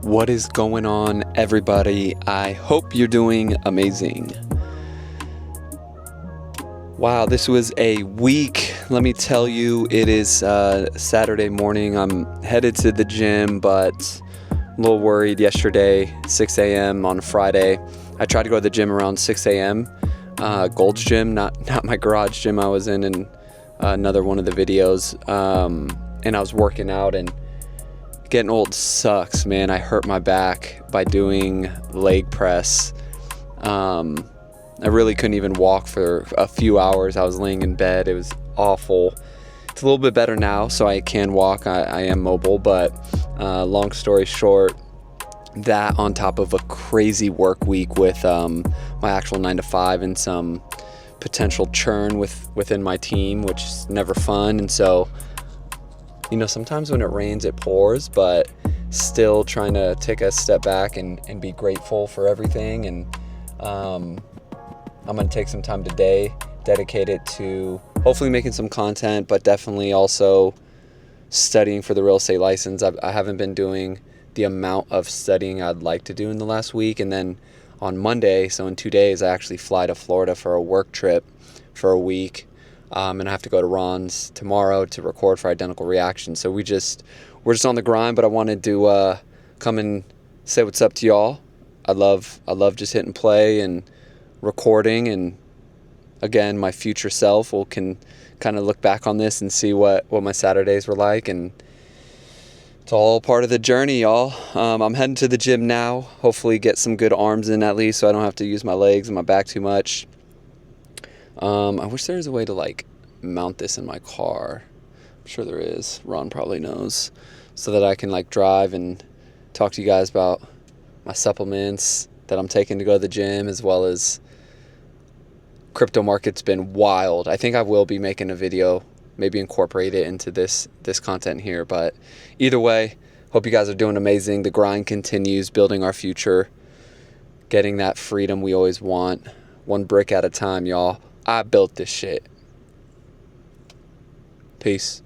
What is going on, everybody? I hope you're doing amazing. Wow, this was a week. Let me tell you, it is Saturday morning. I'm headed to the gym, but a little worried yesterday, 6 a.m. on Friday. I tried to go to the gym around 6 a.m. Gold's gym, not my garage gym I was in another one of the videos. And I was working out, and getting old sucks, man. I hurt my back by doing leg press. I really couldn't even walk for a few hours. I was laying in bed. It was awful. It's a little bit better now, so I can walk. I am mobile, but long story short, that on top of a crazy work week with my actual 9-to-5 and some potential churn within my team, which is never fun. And so, you know, sometimes when it rains, it pours, but still trying to take a step back and be grateful for everything. And I'm going to take some time today, dedicate it to hopefully making some content, but definitely also studying for the real estate license. I haven't been doing the amount of studying I'd like to do in the last week. And then on Monday, so in 2 days, I actually fly to Florida for a work trip for a week. And I have to go to Ron's tomorrow to record for Identical Reaction. So we're just on the grind, but I wanted to come and say what's up to y'all. I love just hitting play and recording, and again, my future self can kind of look back on this and see what my Saturdays were like, and it's all part of the journey, y'all. I'm heading to the gym now, hopefully get some good arms in at least, so I don't have to use my legs and my back too much. I wish there was a way to like mount this in my car. I'm sure there is. Ron probably knows, so that I can like drive and talk to you guys about my supplements that I'm taking to go to the gym, as well as crypto market's been wild. I think I will be making a video, maybe incorporate it into this content here, but either way, hope you guys are doing amazing. The grind continues, building our future, getting that freedom we always want, one brick at a time, y'all. I built this shit. Peace.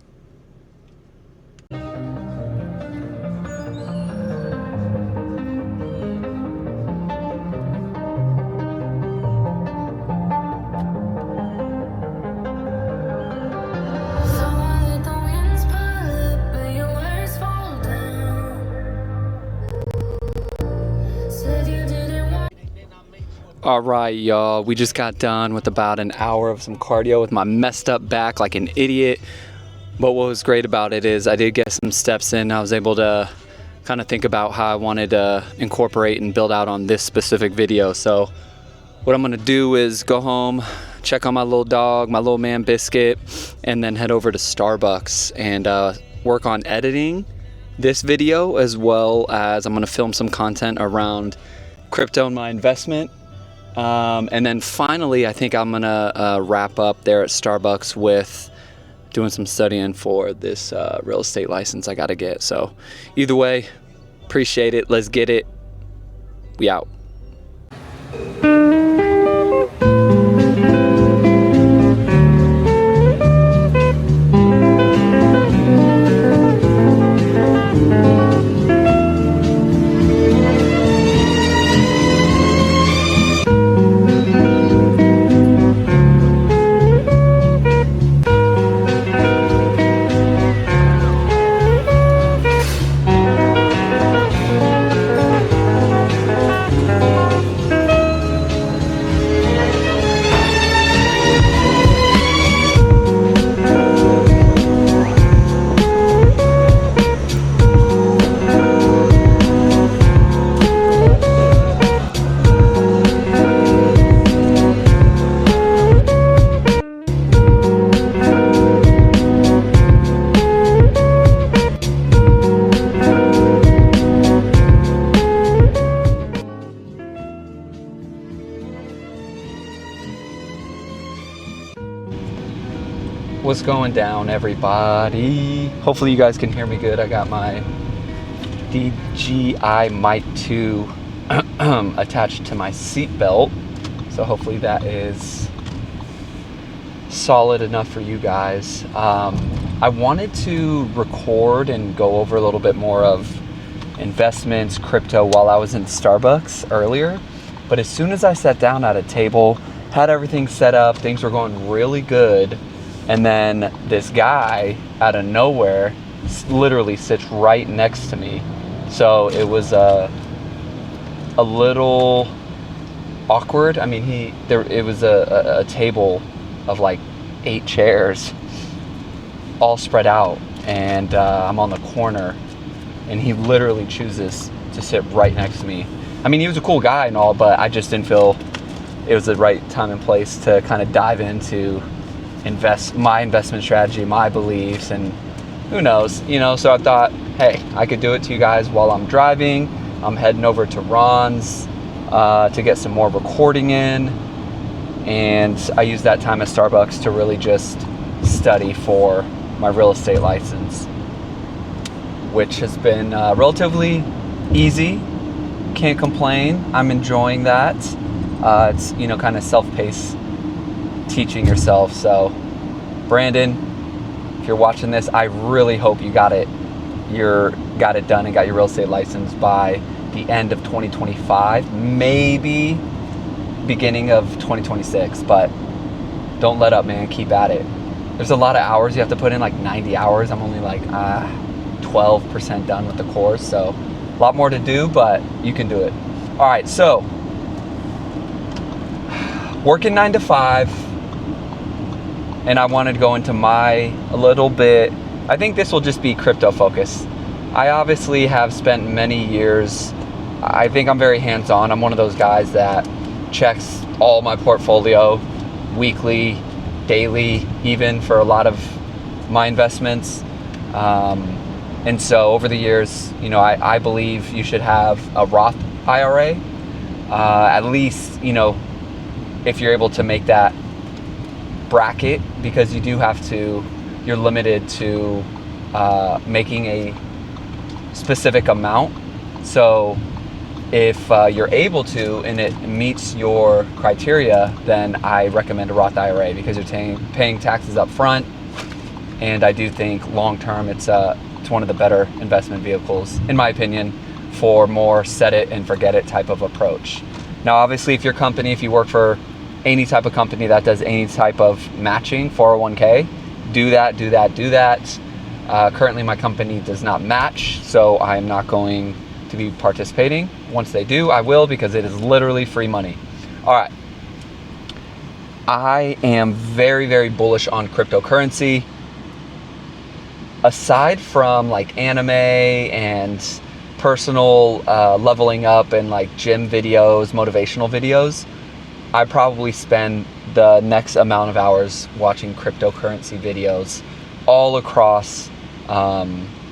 All right, y'all, we just got done with about an hour of some cardio with my messed up back like an idiot. But what was great about it is I did get some steps in. I was able to kind of think about how I wanted to incorporate and build out on this specific video. So what I'm gonna do is go home, check on my little dog, my little man Biscuit, and then head over to Starbucks and work on editing this video, as well as I'm gonna film some content around crypto and my investment. And then finally, I think I'm gonna wrap up there at Starbucks with doing some studying for this real estate license I gotta get. So either way, appreciate it. Let's get it. We out. What's going down, everybody? Hopefully you guys can hear me good. I got my DJI Mic 2 attached to my seat belt, so hopefully that is solid enough for you guys. I wanted to record and go over a little bit more of investments, crypto while I was in Starbucks earlier. But as soon as I sat down at a table, had everything set up, things were going really good, and then this guy out of nowhere literally sits right next to me. So it was a little awkward. I mean, it was a table of like 8 chairs all spread out, and I'm on the corner, and he literally chooses to sit right next to me. I mean, he was a cool guy and all, but I just didn't feel it was the right time and place to kind of dive into my investment strategy, my beliefs, and who knows, so I thought, hey, I could do it to you guys while I'm driving. I'm heading over to Ron's to get some more recording in, and I used that time at Starbucks to really just study for my real estate license, which has been relatively easy. Can't complain. I'm enjoying that. It's kind of self-paced teaching yourself. So Brandon, if you're watching this, I really hope you got it done and got your real estate license by the end of 2025, maybe beginning of 2026, but don't let up, man. Keep at it. There's a lot of hours you have to put in, like 90 hours. I'm only like 12% done with the course, so a lot more to do, but you can do it. All right, so working 9 to 5, and I wanted to go into a little bit, I think this will just be crypto focused. I obviously have spent many years, I think I'm very hands-on. I'm one of those guys that checks all my portfolio weekly, daily, even for a lot of my investments. And so over the years, I believe you should have a Roth IRA, at least, if you're able to make that bracket, because you're limited to making a specific amount. So if you're able to and it meets your criteria, then I recommend a Roth IRA, because you're paying taxes up front, and I do think long term it's one of the better investment vehicles, in my opinion, for more set it and forget it type of approach. Now, obviously, if you work for any type of company that does any type of matching 401k, do that. Currently, my company does not match, so I am not going to be participating. Once they do, I will, because it is literally free money. All right. I am very, very bullish on cryptocurrency. Aside from like anime and personal leveling up and like gym videos, motivational videos, I probably spend the next amount of hours watching cryptocurrency videos all across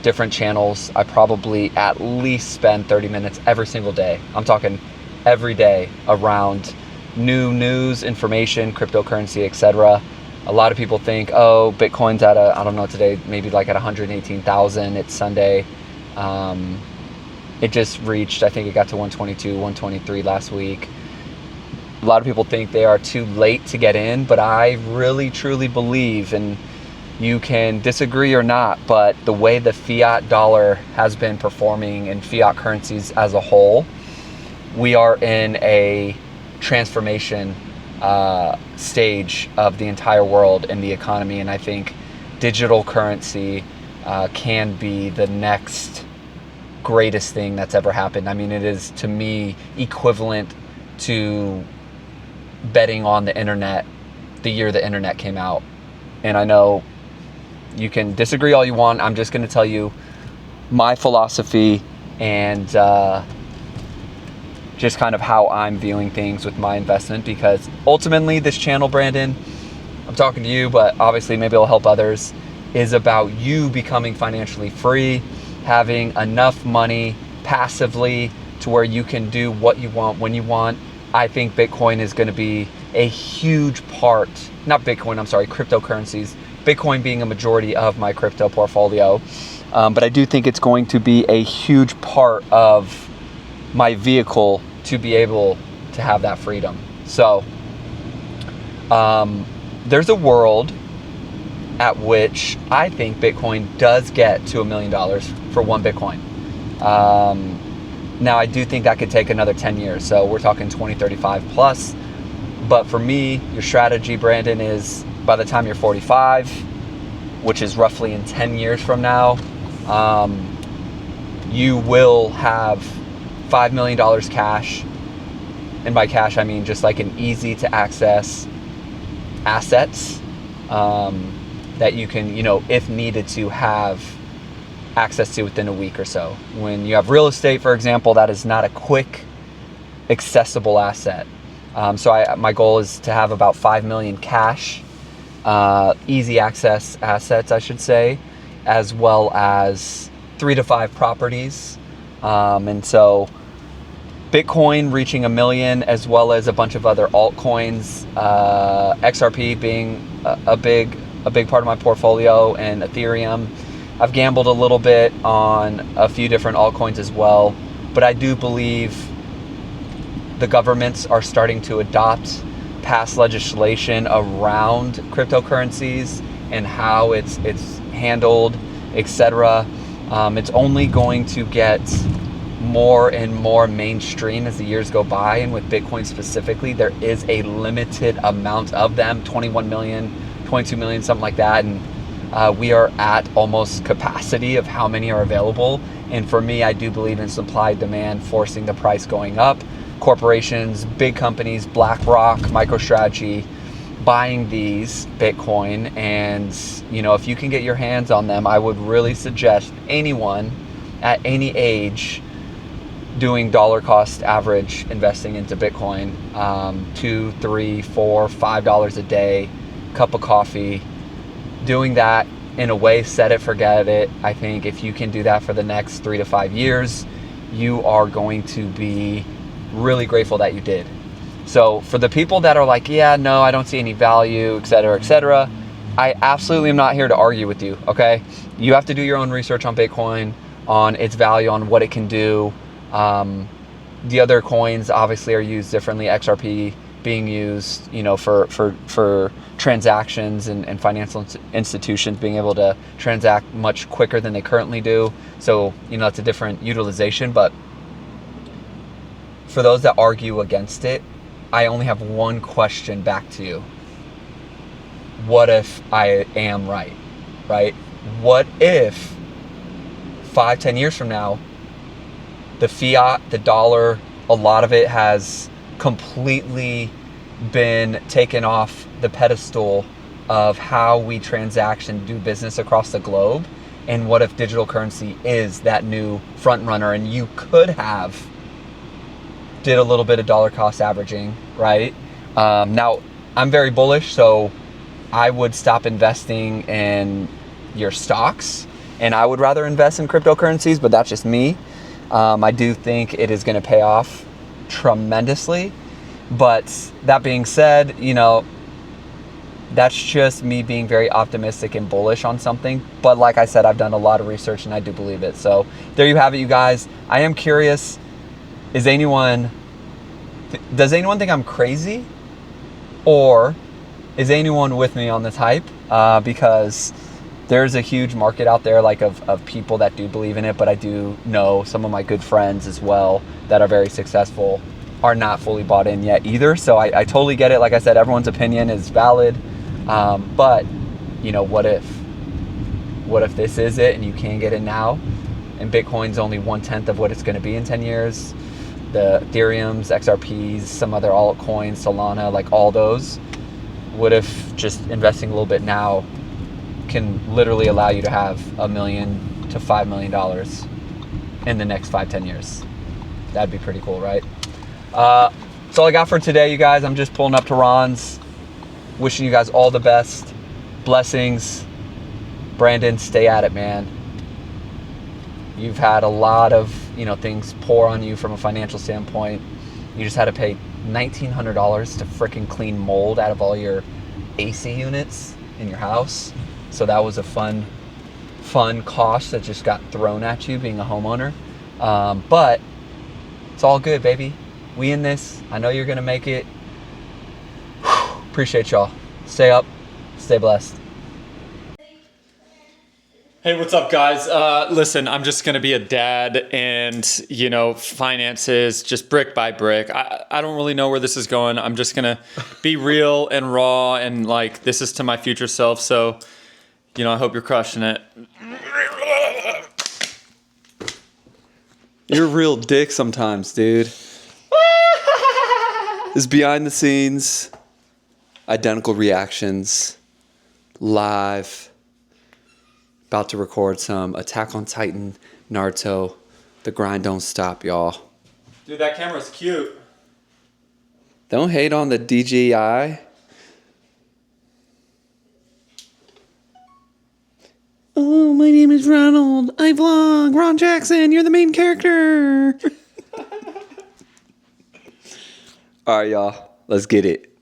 different channels. I probably at least spend 30 minutes every single day. I'm talking every day around new news, information, cryptocurrency, etc. A lot of people think, oh, Bitcoin's at I don't know today, maybe like at 118,000. It's Sunday. It just reached, I think it got to 122, 123 last week. A lot of people think they are too late to get in, but I really, truly believe, and you can disagree or not, but the way the fiat dollar has been performing and fiat currencies as a whole, we are in a transformation stage of the entire world and the economy, and I think digital currency can be the next greatest thing that's ever happened. I mean, it is, to me, equivalent to betting on the internet the year the internet came out. And I know you can disagree all you want. I'm just going to tell you my philosophy and just kind of how I'm viewing things with my investment, because ultimately this channel, Brandon, I'm talking to you, but obviously maybe it'll help others, is about you becoming financially free, having enough money passively to where you can do what you want when you want. I think Bitcoin is going to be a huge part, not Bitcoin, I'm sorry, cryptocurrencies, Bitcoin being a majority of my crypto portfolio. But I do think it's going to be a huge part of my vehicle to be able to have that freedom. So there's a world at which I think Bitcoin does get to $1 million for one Bitcoin. Now, I do think that could take another 10 years. So we're talking 2035 plus. But for me, your strategy, Brandon, is by the time you're 45, which is roughly in 10 years from now, you will have $5 million cash. And by cash, I mean just like an easy to access assets that you can, if needed to, have access to within a week or so. When you have real estate, for example, that is not a quick, accessible asset. So my goal is to have about 5 million cash, easy access assets, I should say, as well as 3 to 5 properties. And so Bitcoin reaching 1 million, as well as a bunch of other altcoins, XRP being a big part of my portfolio, and Ethereum. I've gambled a little bit on a few different altcoins as well, but I do believe the governments are starting to adopt past legislation around cryptocurrencies and how it's handled, etc. It's only going to get more and more mainstream as the years go by, and with Bitcoin specifically, there is a limited amount of them, 21 million, 22 million, something like that, and we are at almost capacity of how many are available. And for me, I do believe in supply demand forcing the price going up. Corporations, big companies, BlackRock, MicroStrategy, buying these Bitcoin, and if you can get your hands on them, I would really suggest anyone at any age doing dollar cost average investing into Bitcoin, $2, $3, $4, $5 a day, cup of coffee, doing that in a way, set it, forget it. I think if you can do that for the next 3 to 5 years, you are going to be really grateful that you did. So for the people that are like, yeah, no, I don't see any value, etc., I absolutely am not here to argue with you, okay? You have to do your own research on Bitcoin, on its value, on what it can do. The other coins obviously are used differently. XRP being used, for transactions and financial institutions being able to transact much quicker than they currently do. So, it's a different utilization. But for those that argue against it, I only have one question back to you. What if I am right? What if 5-10 years from now, the fiat, the dollar, a lot of it has completely been taken off the pedestal of how we transact and do business across the globe? And what if digital currency is that new front runner, and you could have did a little bit of dollar cost averaging, right? Now, I'm very bullish, so I would stop investing in your stocks, and I would rather invest in cryptocurrencies, but that's just me. I do think it is going to pay off tremendously. But that being said, that's just me being very optimistic and bullish on something. But like I said, I've done a lot of research and I do believe it. So there you have it, you guys. I am curious, does anyone think I'm crazy? Or is anyone with me on this hype? Because there's a huge market out there of people that do believe in it, but I do know some of my good friends as well that are very successful are not fully bought in yet either. So I totally get it. Like I said, everyone's opinion is valid. But what if this is it and you can get it now, and Bitcoin's only 1/10 of what it's going to be in 10 years? The Ethereums, XRPs, some other altcoins, Solana, like all those. What if just investing a little bit now can literally allow you to have $1 million to $5 million in the next 5-10 years? That'd be pretty cool, right? That's all I got for today, you guys. I'm just pulling up to Ron's. Wishing you guys all the best. Blessings. Brandon, stay at it, man. You've had a lot of, things pour on you from a financial standpoint. You just had to pay $1,900 to freaking clean mold out of all your AC units in your house. So that was a fun cost that just got thrown at you being a homeowner. But it's all good, baby. We in this. I know you're going to make it. Appreciate y'all. Stay up. Stay blessed. Hey, what's up, guys? Listen, I'm just going to be a dad and, finances just brick by brick. I don't really know where this is going. I'm just going to be real and raw and like, this is to my future self. So, I hope you're crushing it. You're a real dick sometimes, dude. This is behind the scenes, identical reactions, live. About to record some Attack on Titan, Naruto. The grind don't stop, y'all. Dude, that camera's cute. Don't hate on the DJI. Oh, my name is Ronald. I vlog. Ron Jackson, you're the main character. All right, y'all. Let's get it.